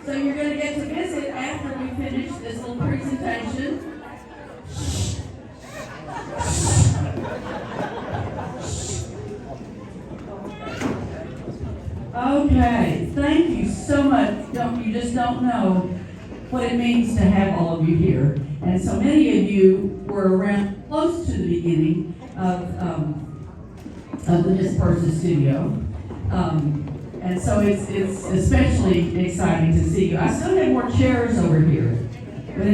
So you're going to get to visit after we finish this little presentation. Okay, thank you so much. You just don't know what it means to have all of you here. And so many of you were around close to the beginning of the Miss Persis studio. And so it's especially exciting to see you. I still have more chairs over here. But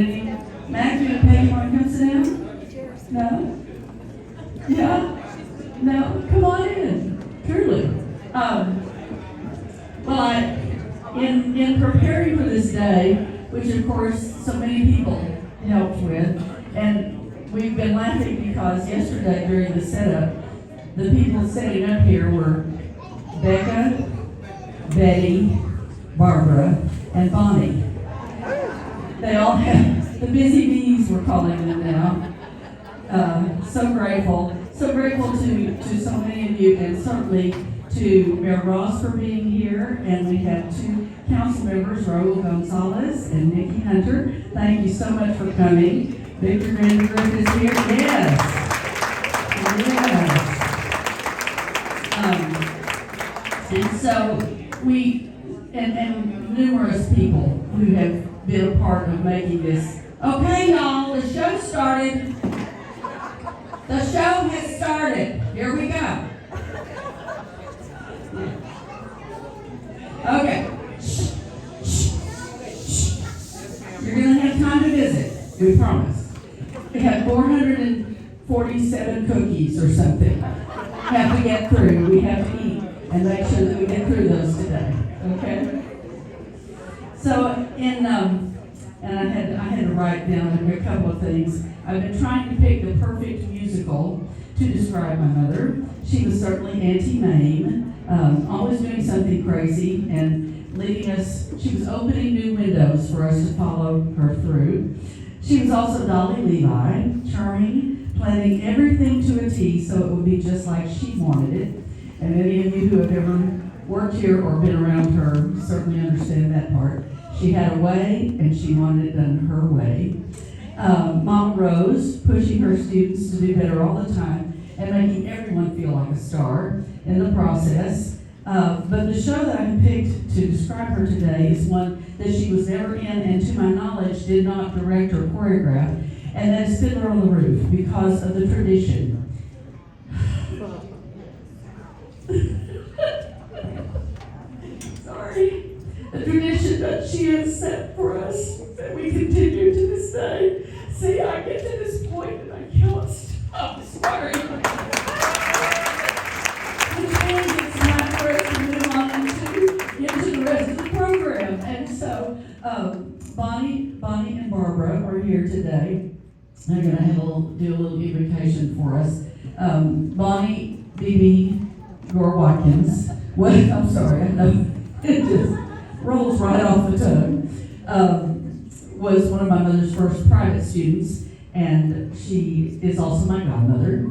Matthew and Peggy, want to come sit down? No? Yeah? No? Come on in. Truly. Well, in preparing for this day, which of course so many people helped with, and we've been laughing because yesterday during the setup, the people sitting up here were Becca, Betty, Barbara, and Bonnie. They all have, the busy bees we're calling them now. So grateful to so many of you, and certainly to Mayor Ross for being here, and we have two council members, Raul Gonzalez and Nikki Hunter. Thank you so much for coming. Victor Vandergriff is here. Yes. And so and numerous people who have been a part of making this. Okay, y'all, the show started. The show has started. Here we go. Okay. You're going to have time to visit, we promise. We have 447 cookies or something. Have to get through. We have to eat and make sure that we get through those today. Okay? So and I had to write down a couple of things. I've been trying to pick the perfect musical to describe my mother. She was certainly Auntie Mame. Always doing something crazy and leading us. She was opening new windows for us to follow her through. She was also Dolly Levi, charming, planning everything to a T so it would be just like she wanted it. And many of you who have ever worked here or been around her certainly understand that part. She had a way and she wanted it done her way. Mama Rose, pushing her students to do better all the time and making everyone feel like a star in the process. But the show that I picked to describe her today is one that she was never in and to my knowledge did not direct or choreograph, and that is Fiddler on the Roof because of the tradition. Sorry. The tradition that she has set for us that we continue to this day. See, I get to this point and I can't stop. Sorry. It's time for us to move on into the rest of the program. And so Bonnie and Barbara are here today. They're going to do a little invocation for us. Bonnie B.B. Gore Watkins. I'm sorry, I know it just rolls right off the tongue. Was one of my mother's first private students, and she is also my godmother.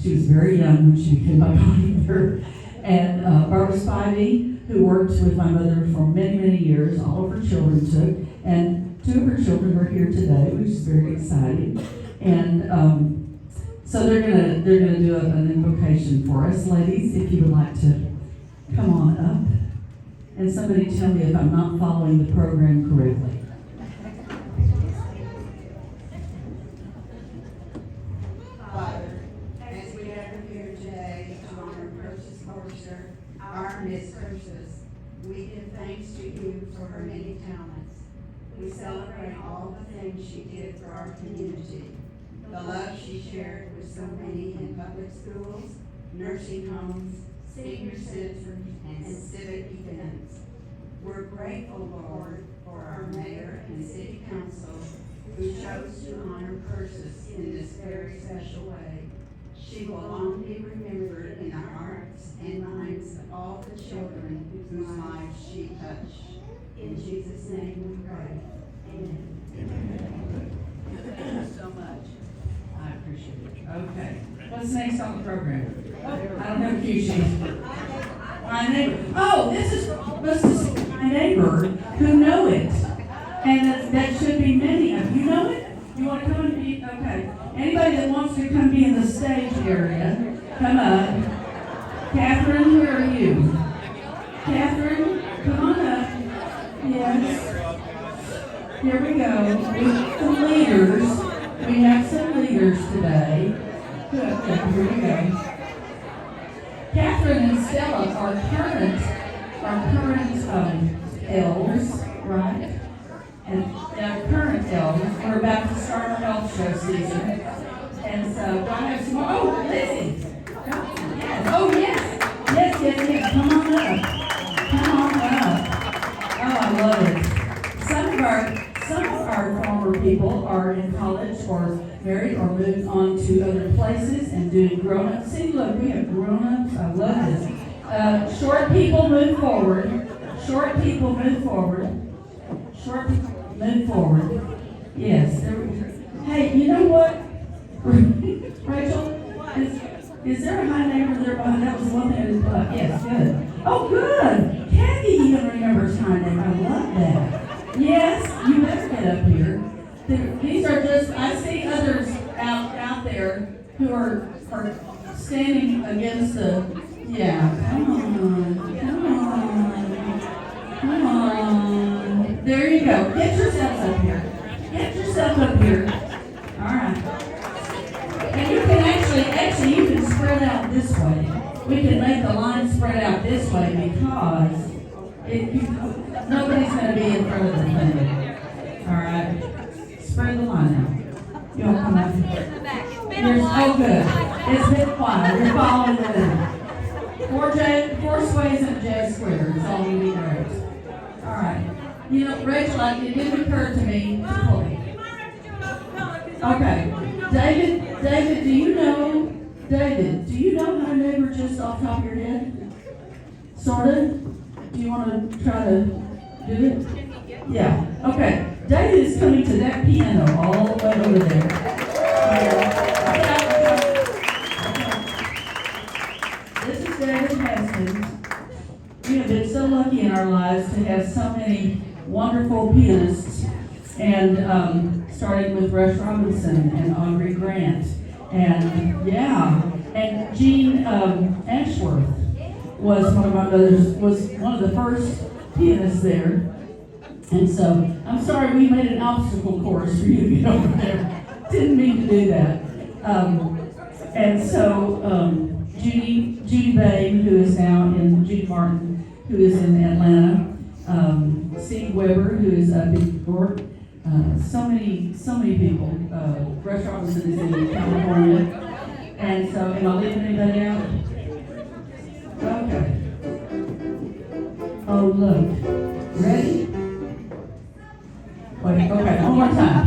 She was very young when she became my godmother. And Barbara Spivey, who worked with my mother for many, many years, all of her children took, and two of her children are here today, which is very exciting. And so they're gonna do an invocation for us, ladies. If you would like to come on up, and somebody tell me if I'm not following the program correctly. Father, as we gather here today to honor Persis Forster, our Miss Persis, we give thanks to you for her many talents. We celebrate all the things she did for our community, the love she shared with so many in public schools, nursing homes, senior centers, and civic events. We're grateful, Lord, for our mayor and city council who chose to honor Persis in this very special way. She will long be remembered in the hearts and minds of all the children whose lives she touched. In Jesus' name we pray. Amen. Thank you so much. I appreciate it. Okay. What's next on the program? I don't have a cue sheet. All My neighbor. Oh, this is my neighbor who know it. And that should be many of you. You know it? You want to come and be? Okay. Anybody that wants to come be in the stage area, come up. Catherine, where are you? Catherine, come on up. Yes. Here we go. Some leaders. We have some leaders today. Good. Here we go. Catherine and Stella are current elves, right? And they're current elves. We're about to start our elf show season. And so, do I have some more? Oh, Lizzie! Yes. Oh, yes. Yes. Come on up. Oh, I love it. Some of our former people are in college or married or moved on to other places and doing grown-ups. See, look, we have grown-ups. I love this. Short people move forward. Short people move forward. Short people move forward. Yes. Hey, you know what? Rachel, is there a high neighbor there behind? That was one thing I didn't like. Yes, good. Oh, good. Kathy even remembers high neighbor. I love that. Yes, you better get up here. These are just, I see others out there who are standing against the, yeah, come on. There you go. Get yourself up here. All right. And you can actually you can spread out this way. We can make the line spread out this way because nobody's going to be in front of the thing. All right. Spread the line out. You want to come up here? You're so good. It's been quiet. You're following the lead. Four sways and a J square. It's all you need to raise. All right. You know, Rachel, it didn't occur to me to pull it. Okay. David, do you know my neighbor just off the top of your head? Sort of? Do you want to try to do it? Yeah. Okay. David is coming to that piano all the way over there. This is David Haskins. We have been so lucky in our lives to have so many wonderful pianists, and starting with Rush Robinson and Audrey Grant, and Jean Ashworth was one of the first pianists there. And so, I'm sorry we made an obstacle course for you to get over there. Didn't mean to do that. And so, Judy Babe, who is now in, Judy Martin, who is in Atlanta, Steve Weber, who is up in New York, so many people. Rush Robinson is in California. And so, am I leaving anybody out? Okay. Oh, look. Ready? Wait, okay, one more time.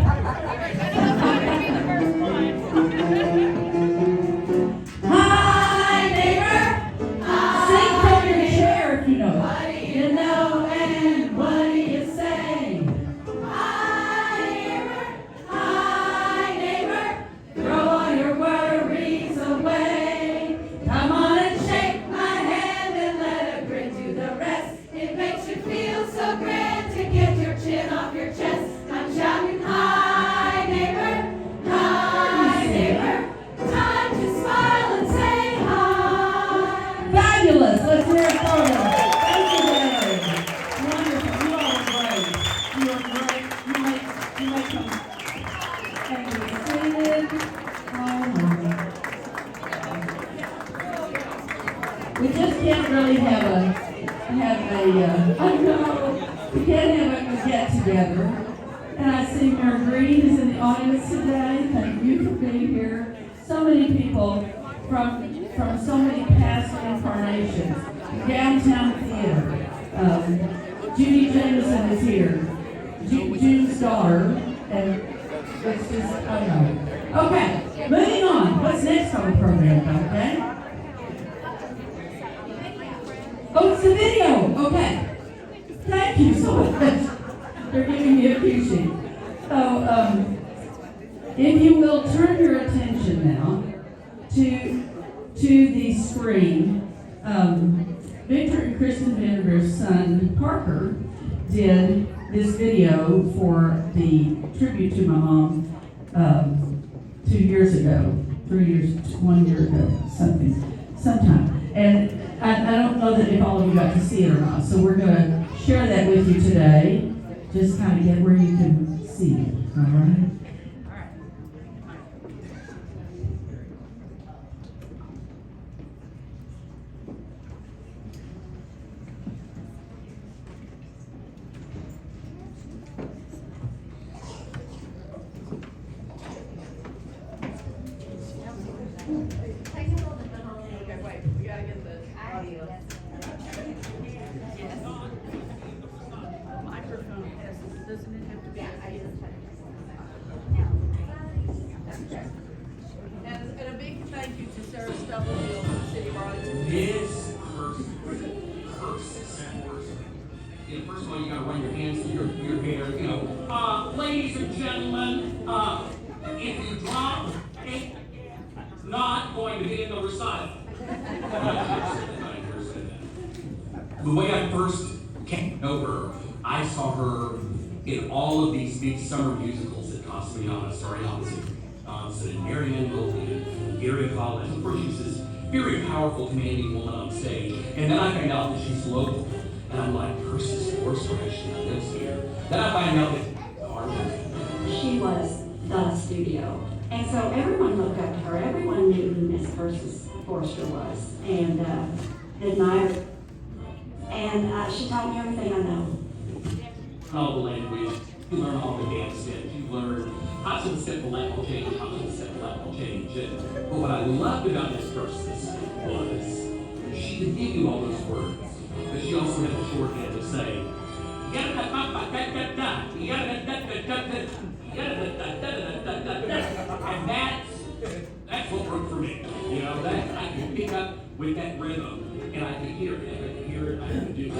Hi, neighbor. Sing from your chair if you know it. What do you know and what do you say? Hi, neighbor. Throw all your worries away. Come on and shake my hand and let it bring to the rest. It makes you feel so grand to get your chin off your chest. I'm shouting, hi neighbor, time to smile and say hi. Fabulous, let's hear it for them. Thank you, Larry. Wonderful, you all are great. You are great. You may come and be seated. We just can't really have we can't have a get together. And I see Mayor Green is in the audience today. Thank you for being here. So many people from so many past incarnations. Downtown Theater. Judy Jameson is here. June's daughter. And it's just, I don't know. Okay, moving on. What's next on the program, okay? Oh, it's the video. Okay. Thank you so much. They're giving me a cue sheet. So, if you will turn your attention now to the screen, Victor and Kristen Vanderveer's son, Parker, did this video for the tribute to my mom 2 years ago, 3 years, 1 year ago, sometime. And I don't know that if all of you got to see it or not, so we're going to share that with you today, just kind of get where you can see it, all right? Okay, wait, we gotta get the audio. Microphone has, doesn't it have to be? And a big thank you to Sarah Stubblefield from the City of Arlington. Is Persis. First of all, you gotta run your hands through your hair, ladies and gentlemen, if you drop, it's not going to be in the recital. The way I first came over, I saw her in all of these big summer musicals at in Marianville, and Gary College. Of course, she's this very powerful, commanding woman on stage. And then I find out that she's local. And I'm like, Persis Forster actually lives here. Then I find out that she was the studio. And so everyone looked up to her. Everyone knew who Miss Persis Forster was and admired her. And she taught me everything I know. all the language, you learn all the dance steps, you learn how to step the level change, how to step the level change. But what I loved about Miss Persis was she could give you all those words, but she also had the shorthand to say, and that's what worked for me. You know, that I could pick up with that rhythm, and I could hear it, and I could hear it, I could do it.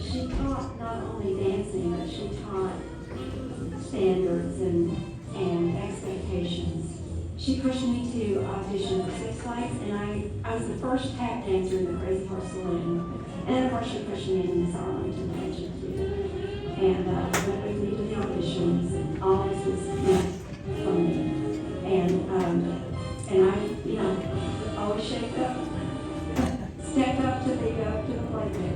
She taught not only dancing, but she taught standards and expectations. She pushed me to audition for Six Flags, and I was the first tap dancer in the Crazy Horse Saloon. And of course, she pushed me in Miss Arlington pageant too. And went with me to the auditions, and all this was meant for me. And I, always shaped up, stepped up to the plate there.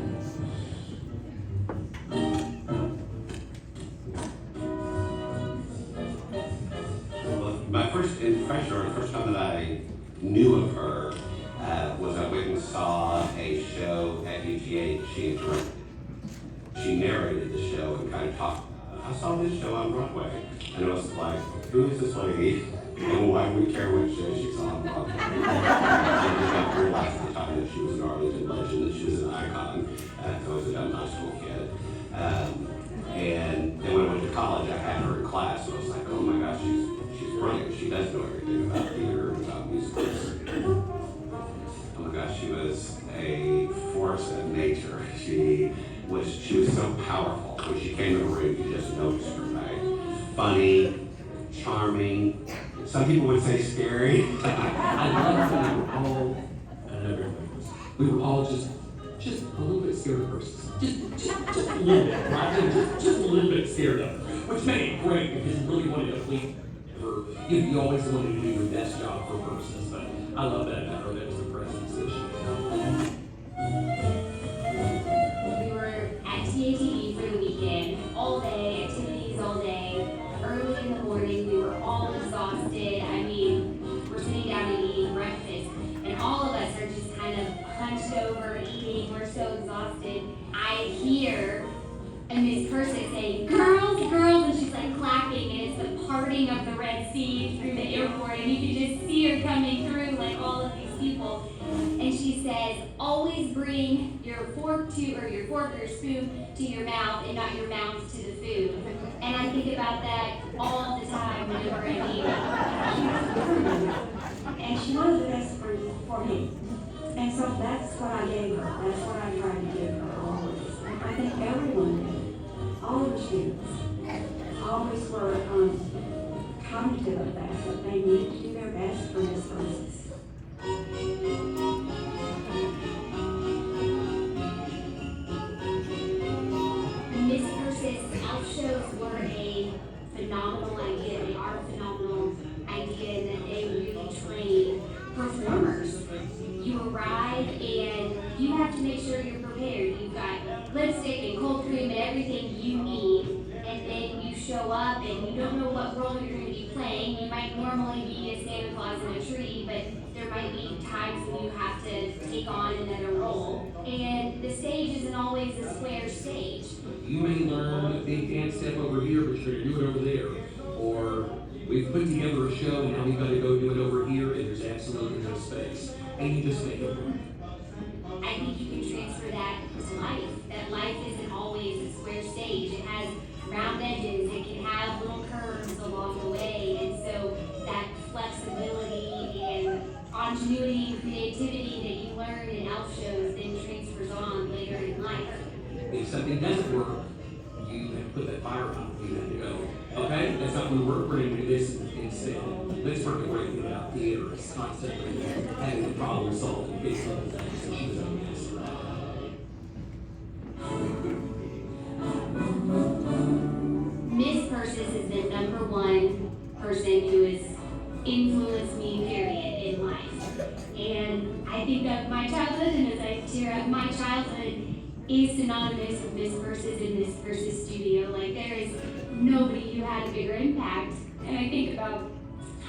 My first impression, or the first time that I knew of her, was I went and saw a show at UGA she had directed. She narrated the show and kind of talked. I saw this show on Broadway, and it was like, who is this lady, and why do we care which show she saw on Broadway? And I realized at the time that she was an Arlington legend, that she was an icon. I was a dumb high school kid. And then when I went to college, I had her in class, and I was like, oh my gosh, she's brilliant. She does know everything about theater and about musicals. Oh my gosh, she was a force of nature. She was so powerful. When she came in the room, you just noticed her, right? Funny, charming. Some people would say scary. I love that we were all just a little bit scared of Persis. Just a little bit, right? Just a little bit scared of her, which made it great because you really wanted to please her. You always wanted to do your best job for Persis, but I love that about her. That was the presence that she had. We were at TATV for the weekend, all day, activities all day. Early in the morning, we were all exhausted. I mean, we're sitting down and eating breakfast, and all of us are just kind of hunched over, eating. We're so exhausted. I hear Miss Persis saying, girls, girls, and she's like clapping, and it's the parting of the Red Sea through the airport, and you can just see her coming through, like all of these people. And she says, always bring your fork or your spoon to your mouth and not your mouth to the food. And I think about that all the time whenever I eat. And she was the best friend for me. And so that's what I gave her. That's what I tried to give her always. And I think everyone did. All of the students always were cognitive of that they needed to do their best for Miss Persis. performers. You arrive and you have to make sure you're prepared. You've got lipstick and cold cream and everything you need. And then you show up and you don't know what role you're going to be playing. You might normally be a Santa Claus in a tree, but there might be times when you have to take on another role. And the stage isn't always a square stage. You may learn a big dance step over here, but you're going to do it over there. Or we've put together a show and now we've got to go do it over here and there's absolutely no space. And you just make it work. I think you can transfer that to life. That life isn't always a square stage. It has round edges. It can have little curves along the way. And so that flexibility and ingenuity and creativity that you learn in elf shows then transfers on later in life. If something doesn't work, you have to put that fire out. You have to go, okay, that's not going to work. We're going to do this instead. Let's work the great thing about theater. It's constantly having a problem solved and fix little things. And she was a mess. Miss Persis is the number one person who has influenced me, period, in life. And I think of my childhood, and as I tear up, my childhood is synonymous with Miss Persis in Miss Persis studio. Like, there is nobody who had a bigger impact. And I think about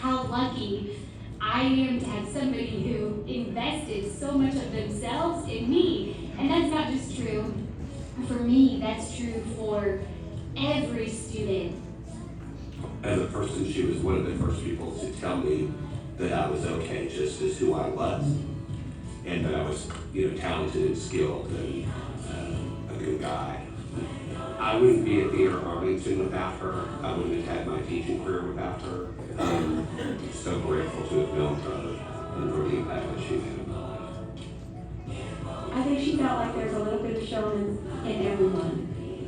how lucky I am to have somebody who invested so much of themselves in me. And that's not just true for me, that's true for every student. As a person, she was one of the first people to tell me that I was okay just as who I was, and that I was, talented and skilled and a good guy. I wouldn't be at Theater Arlington without her. I wouldn't have had my teaching career without her. I'm so grateful to have known her and for the impact that she had in my life. I think she felt like there's a little bit of showman in everyone,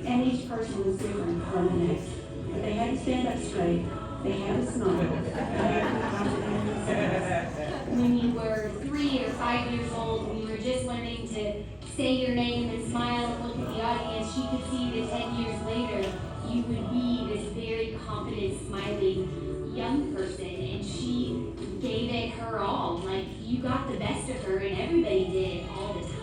and each person was different from the next. But they had to stand up straight, they had to smile, they had to be confident in themselves. When you were 3 or 5 years old, when you were just learning to say your name and smile and look at the audience, she could see that 10 years later, you would be this very confident, smiling young person, and she gave it her all. Like, you got the best of her, and everybody did all the time.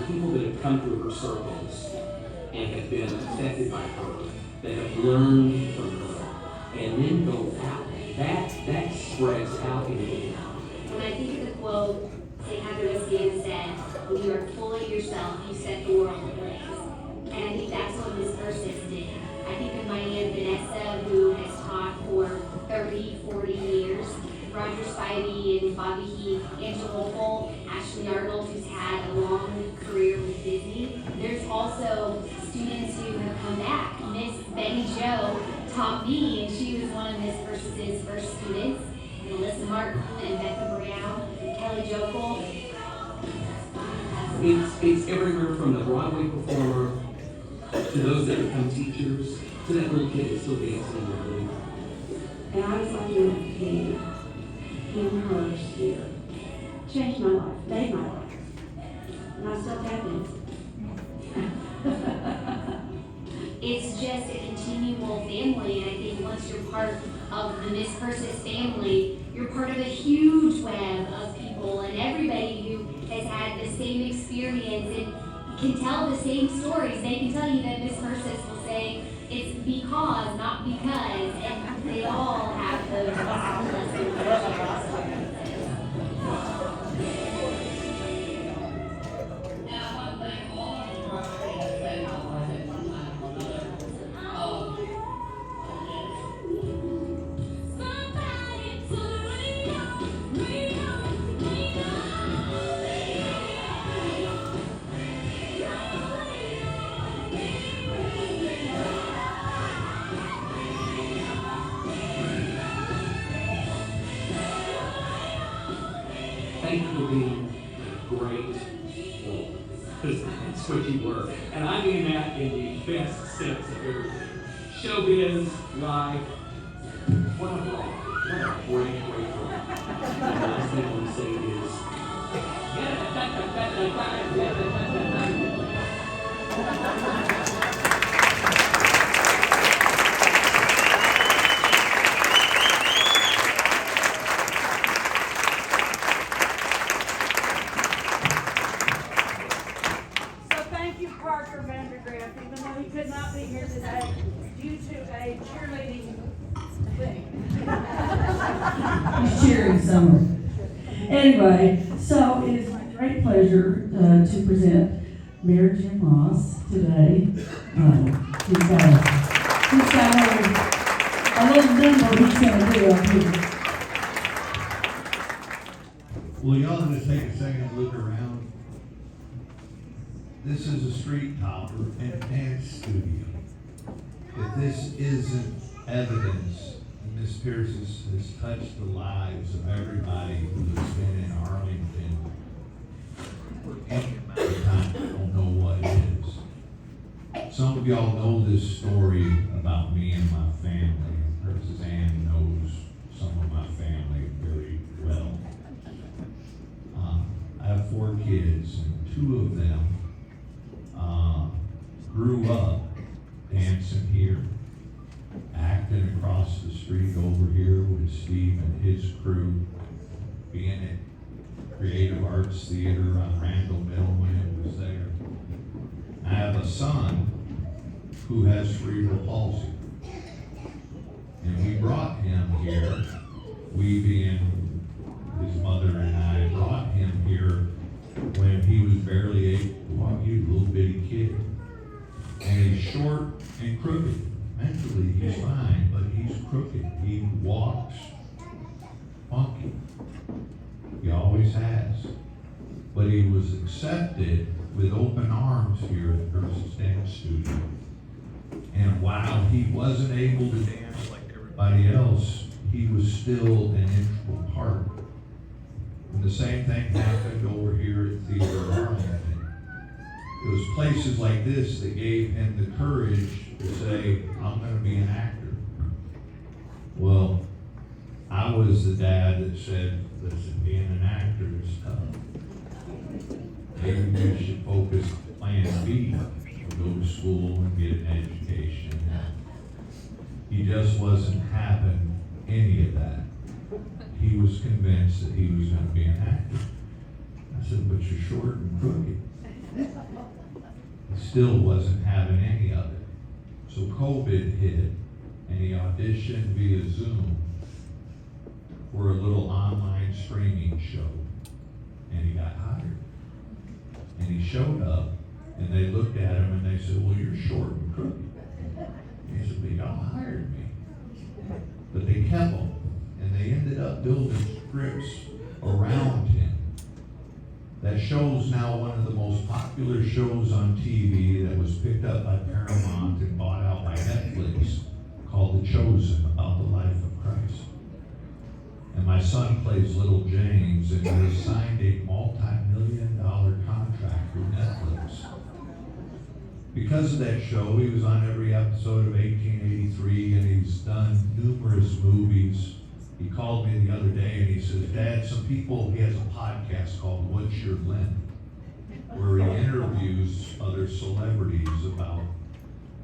People that have come through her circles and have been affected by her, that have learned from her, and then go out. That spreads out in the air. When I think of the quote St. Athanasius said, when you are full of yourself, you set the world ablaze. And I think that's what Miss Persis did. I think of my Aunt Vanessa, who has taught for 30, 40 years, Roger Spivey and Bobby Heath, Angela Holt, Ashley Arnold, who's had a long career with Disney. There's also students who have come back. Miss Betty Jo taught me, and she was one of Miss Persis's first students. And Alyssa Martin and Becca Brown, and Kelly Jokel. It's everywhere from the Broadway performer to those that become teachers to that little kid that's still dancing in their living room. And I was lucky enough to be in her sphere. Changed my life, made my life. And I still tap in. It's just a continual family, and I think once you're part of the Miss Persis family, you're part of a huge web of people, and everybody who has had the same experience and can tell the same stories. They can tell you that Miss Persis will say, it's because, not because, and they all have those lessons. Thank you for being great, because that's what you were. And I mean that in the best sense of everything. Showbiz, life, what a ride. What a great ride. And the last thing I want to say is, yeah, So thank you, Parker Vandergrift, even though he could not be here today due to a cheerleading thing. He's cheering somewhere. Anyway, so it is my great pleasure to present Mayor Jim Ross today. He's got a little number he's going to do up here. Well, y'all just take a second to look around. This is a street topper and a dance studio. If this isn't evidence that Miss Persis has touched the lives of everybody who has been in Arlington for any amount of time, I don't know what it is. Some of y'all know this story about me and my family. Persis Ann knows some of my family very well. I have 4 kids, and 2 of them grew up dancing here, acting across the street over here with Steve and his crew, being at Creative Arts Theater on Randall Mill when it was there. I have a son who has cerebral palsy, and we brought him here, we being his mother and I brought him here when he was barely able to walk. He was a little bitty kid. And he's short and crooked. Mentally, he's fine, but he's crooked. He walks funky. He always has. But he was accepted with open arms here at Persis Dance Studio. And while he wasn't able to dance like everybody else, he was still an integral part. And the same thing happened over here at Theater Arlington. It was places like this that gave him the courage to say, I'm going to be an actor. Well, I was the dad that said, listen, being an actor is tough. Maybe you should focus plan B, go to school and get an education. He just wasn't having any of that. He was convinced that he was going to be an actor. I said, but you're short and crooked. He still wasn't having any of it. So COVID hit, and he auditioned via Zoom for a little online streaming show, and he got hired. And he showed up, and they looked at him and they said, well, you're short and crooked. And he said, but y'all hired me. But they kept him, and they ended up building scripts around him. That show's now one of the most popular shows on TV that was picked up by Paramount and bought out by Netflix, called The Chosen, about the life of Christ. And my son plays little James, and he was signed a multi-million-dollar contract with Netflix. Because of that show, he was on every episode of 1883, and he's done numerous movies. He called me the other day and he says, Dad, he has a podcast called What's Your Limp, where he interviews other celebrities about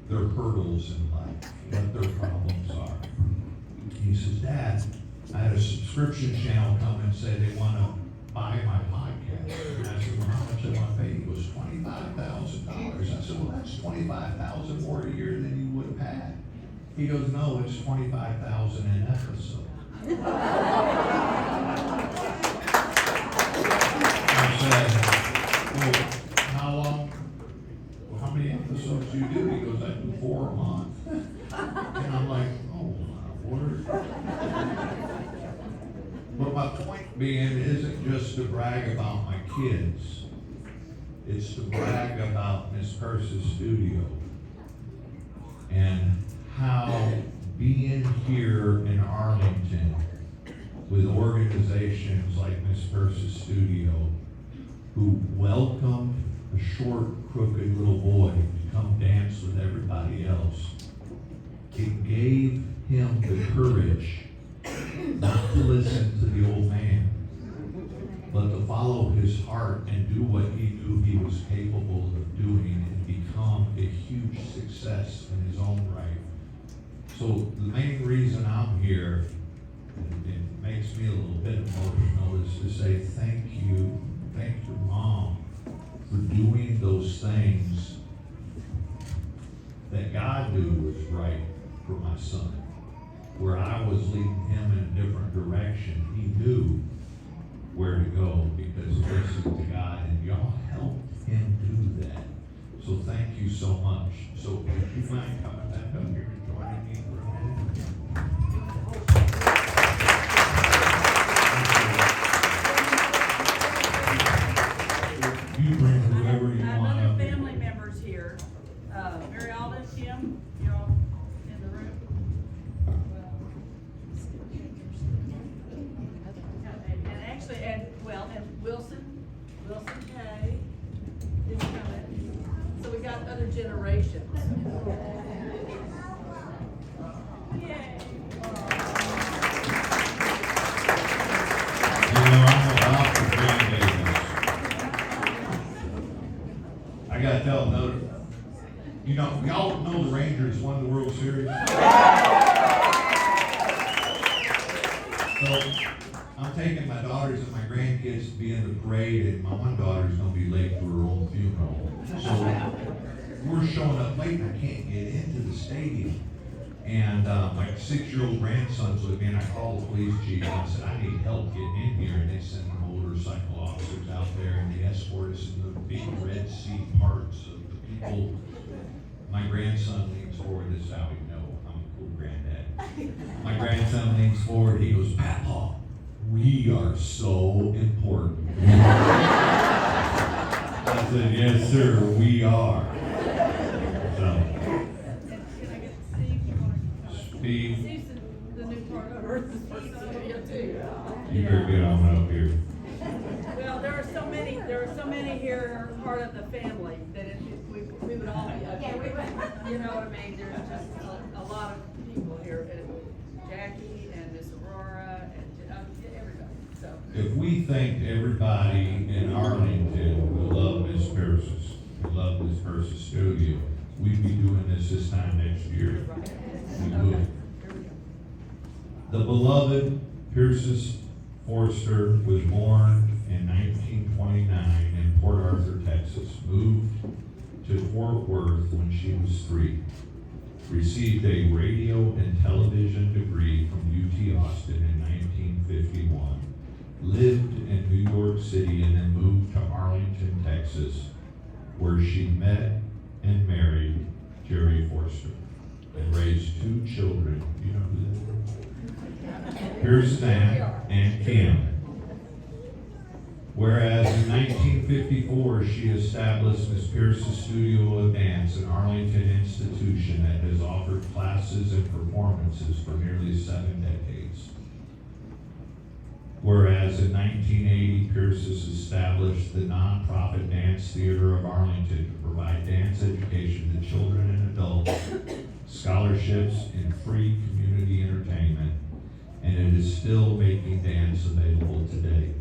their hurdles in life, what their problems are. He says, Dad, I had a subscription channel come and say they want to buy my podcast. And I said, well, how much am I paid? He goes, $25,000. I said, well, that's $25,000 more a year than you would have had. He goes, no, it's $25,000 an episode. I said, well, how long, well, how many episodes do you do? He goes, I do 4 a month. And I'm like, oh, my word. But my point being isn't just to brag about my kids. It's to brag about Miss Persis Studio and how being here in Arlington with organizations like Miss Persis Studio, who welcomed a short, crooked little boy to come dance with everybody else, it gave him the courage not to listen to the old man, but to follow his heart and do success in his own right. So the main reason I'm here, and it makes me a little bit emotional, is to say thank you, thank your mom for doing those things that God knew was right for my son. Where I was leading him in a different direction, he knew where to go because he listened to God, and y'all helped him do that. So thank you so much. So if you mind coming back up here and joining me for a minute. You bring whoever you I have want other up here. family members here. Mary Alden, Kim, you're all in the room. And actually, and Wilson K. is coming. So we got other generations. Yay. I'm about the grandbabies. I gotta tell another. Y'all know the Rangers won the World Series. So I'm taking my daughters and my grandkids to be in the parade, and my one daughter's gonna be late for her own funeral. So we're showing up late, and I can't get into the stadium. And my 6-year-old grandson's with me, and I called the police chief and I said, I need help getting in here. And they sent motorcycle officers out there, and they escort us in the big Red Sea parts of the people. My grandson leans forward. This is how we know I'm a cool granddad. My grandson leans forward. He goes, Papa, we are so important. I said, yes, sir, we are. So, Steve, Steve's the new part of Earth studio too. you better get on up here. Well, there are so many here, part of the family, that we would all be up here. You know what I mean? There's just a lot of people here, and Jackie and Miss Aurora and everybody, so. If we think everybody in Arlington would love Miss Persis, would love Miss Persis studio, we'd be doing this time next year. We would. The beloved Persis Forster was born in 1929 in Port Arthur, Texas, moved to Fort Worth when she was 3, received a radio and television degree from UT Austin in 1951, lived in New York City, and then moved to Arlington, Texas, where she met and married Jerry Forster and raised 2 children. You know who that is? Here's Sam and Kim. Whereas in 1954, she established Miss Persis Studio of Dance, an Arlington institution that has offered classes and performances for nearly 7 decades. Whereas in 1980, Persis established the nonprofit Dance Theater of Arlington to provide dance education to children and adults, scholarships, and free community entertainment, and it is still making dance available today.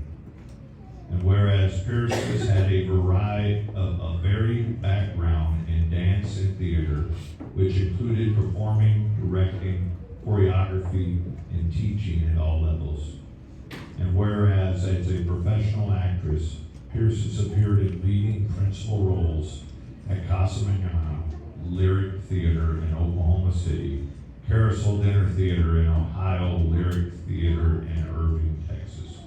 And whereas Persis had a varied background in dance and theater, which included performing, directing, choreography, and teaching at all levels. And whereas as a professional actress, Persis appeared in leading principal roles at Casa Manana Lyric Theater in Oklahoma City, Carousel Dinner Theater in Ohio, Lyric Theater in Irving, Texas,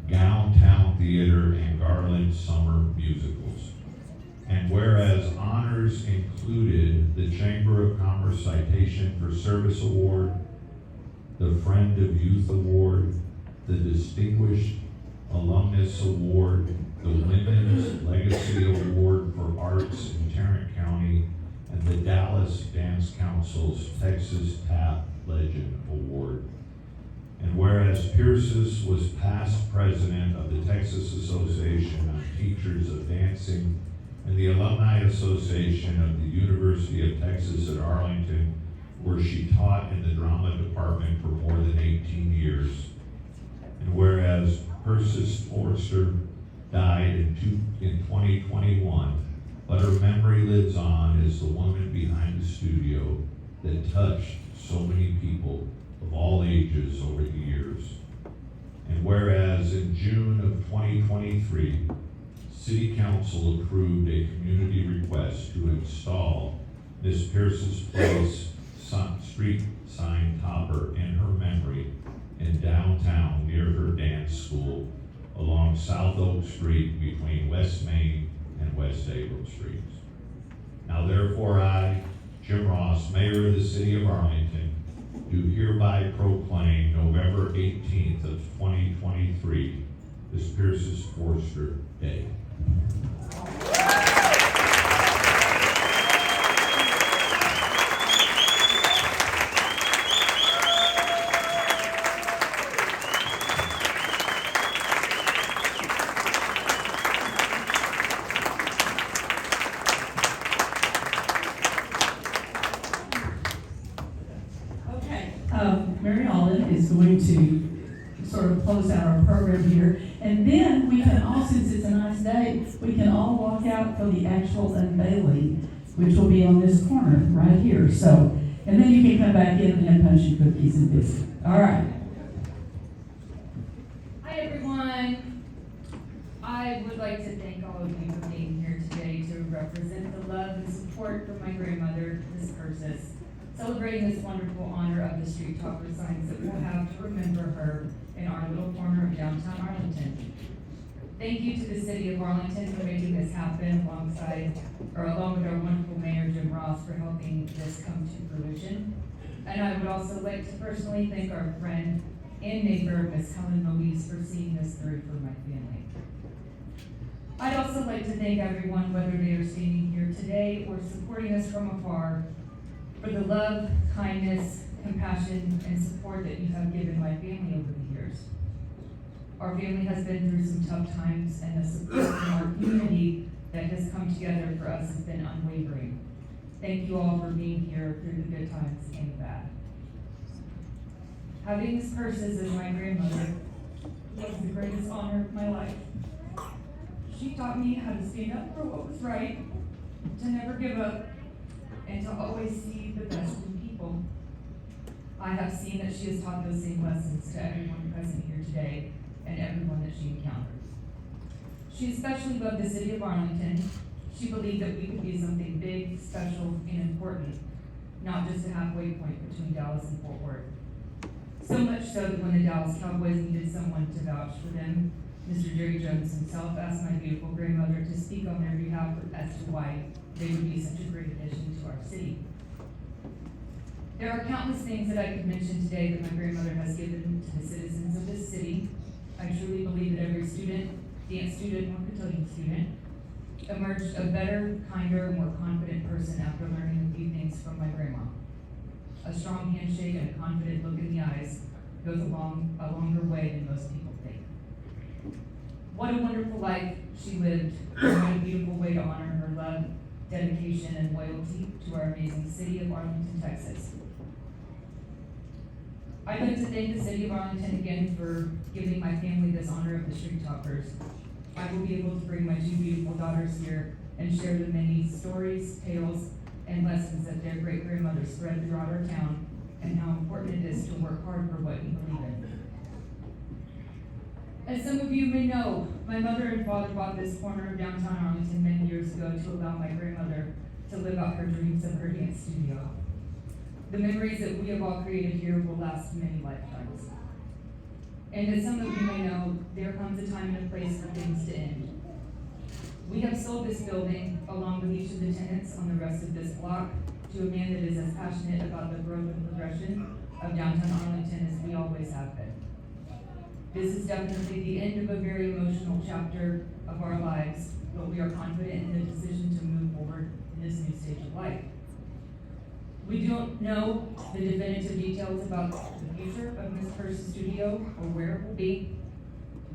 Gown Town Theater, and Garland Summer Musicals. And whereas honors included the Chamber of Commerce Citation for Service Award, the Friend of Youth Award, the Distinguished Alumnus Award, the Women's Legacy Award for Arts in Tarrant County, and the Dallas Dance Council's Texas Tap Legend Award. And whereas Persis was past president of the Texas Association of Teachers of Dancing and the Alumni Association of the University of Texas at Arlington, where she taught in the drama department for more than 18 years. And whereas Persis Forster died in 2021 but her memory lives on as the woman behind the studio that touched so many people of all ages over the years. And whereas in June of 2023, City Council approved a community request to install Miss Persis Place street sign topper in her memory in downtown near her dance school along South Oak Street between West Main and West April Streets. Now therefore I, Jim Ross, Mayor of the City of Arlington, do hereby proclaim November 18th of 2023 as Persis Forster Day. Okay, Mary Alden is going to sort of close out our program here. And then we can all, since it's a nice day, we can all walk out for the actual unveiling, which will be on this corner right here. So, and then you can come back in and have punch and cookies and visit. All right. Hi everyone. I would like to thank all of you for being here today to represent the love and support for my grandmother, Miss Persis, celebrating this wonderful honor of the street topper signs that we'll have to remember her in our little corner of downtown Arlington. Thank you to the City of Arlington for making this happen along with our wonderful Mayor Jim Ross for helping this come to fruition. And I would also like to personally thank our friend and neighbor, Miss Helen Louise, for seeing this through for my family. I'd also like to thank everyone, whether they are standing here today or supporting us from afar, for the love, kindness, compassion, and support that you have given my family over the years. Our family has been through some tough times, and the support from our community that has come together for us has been unwavering. Thank you all for being here through the good times and the bad. Having Miss Persis as my grandmother was the greatest honor of my life. She taught me how to stand up for what was right, to never give up, and to always see the best in people. I have seen that she has taught those same lessons to everyone present here today and everyone that she encountered. She especially loved the City of Arlington. She believed that we could be something big, special, and important, not just a halfway point between Dallas and Fort Worth. So much so that when the Dallas Cowboys needed someone to vouch for them, Mr. Jerry Jones himself asked my beautiful grandmother to speak on their behalf as to why they would be such a great addition to our city. There are countless things that I could mention today that my grandmother has given to the citizens of this city. I truly believe that every student, dance student, or cotillion student, emerged a better, kinder, more confident person after learning a few things from my grandma. A strong handshake and a confident look in the eyes goes a longer way than most people think. What a wonderful life she lived, and what a beautiful way to honor her love, dedication, and loyalty to our amazing city of Arlington, Texas. I'd like to thank the City of Arlington again for giving my family this honor of the street toppers. I will be able to bring my two beautiful daughters here and share the many stories, tales, and lessons that their great-grandmother spread throughout our town, and how important it is to work hard for what you believe in. As some of you may know, my mother and father bought this corner of downtown Arlington many years ago to allow my grandmother to live out her dreams of her dance studio. The memories that we have all created here will last many lifetimes. And as some of you may know, there comes a time and a place for things to end. We have sold this building, along with each of the tenants on the rest of this block, to a man that is as passionate about the growth and progression of downtown Arlington as we always have been. This is definitely the end of a very emotional chapter of our lives, but we are confident in the decision to move forward in this new stage of life. We don't know the definitive details about the future of Miss Persis' studio or where it will be,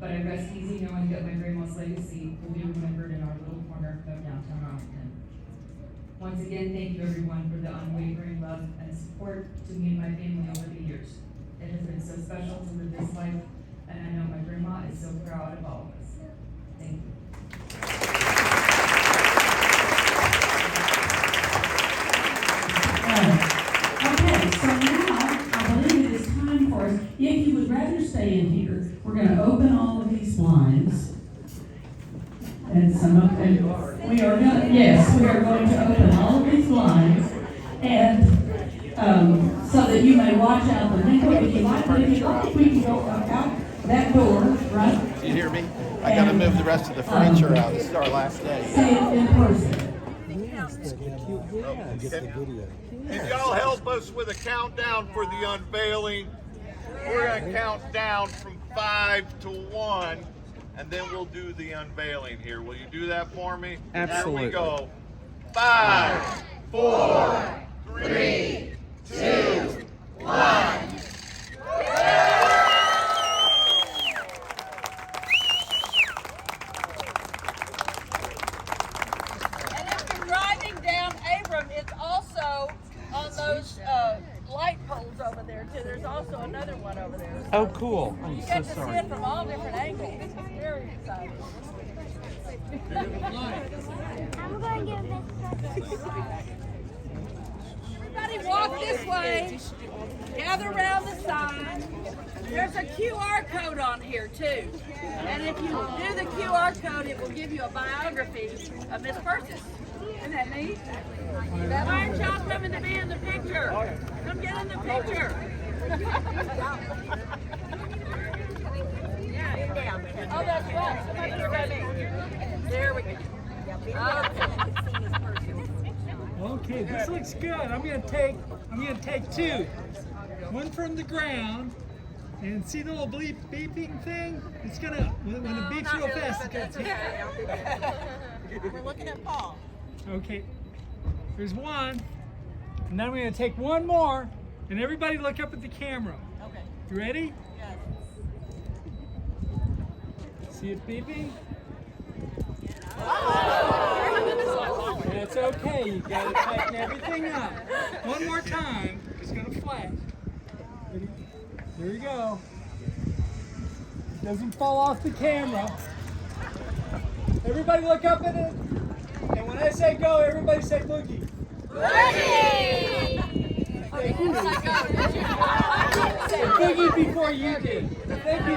but I rest easy knowing that my grandma's legacy will be remembered in our little corner of downtown Arlington. Once again, thank you everyone for the unwavering love and support to me and my family over the years. It has been so special to live this life, and I know my grandma is so proud of all of us. Thank you. saying here. We're gonna open all of these blinds. And we are going to open all of these blinds. And, so that you may watch out the window if you like, but if you like, we can go out that door, right? Do you hear me? I gotta move the rest of the furniture out. This is our last day. Say it in person. If y'all help us with a countdown for the unveiling, we're gonna count down from 5 to 1, and then we'll do the unveiling here. Will you do that for me? Absolutely. Here we go. 5, 4, 3, 2, 1. It's also on those light poles over there too. There's also another one over there. Oh, cool. I'm You so get to see sorry. it from all different angles. This is very exciting. I'm going to give this. Everybody walk this way. Gather around the sign. There's a QR code on here too. And if you do the QR code, it will give you a biography of Miss Persis. Isn't that neat? Why aren't y'all coming to be in the picture? Come get in the picture. Oh, that's right. There we go. Okay, this looks good. I'm gonna take two. One from the ground, and see the little beeping thing? It's gonna when it beeps real fast, it's gonna We're looking at Paul. Okay. There's one. And then I'm gonna take one more, and everybody look up at the camera. Okay. You ready? Yes. See it beeping? Oh. That's okay. You gotta tighten everything up. One more time. It's gonna flash. Ready? There you go. It doesn't fall off the camera. Everybody look up at it. And when I say go, everybody say boogie. Boogie! Thank you. Say boogie before you did. Thank you.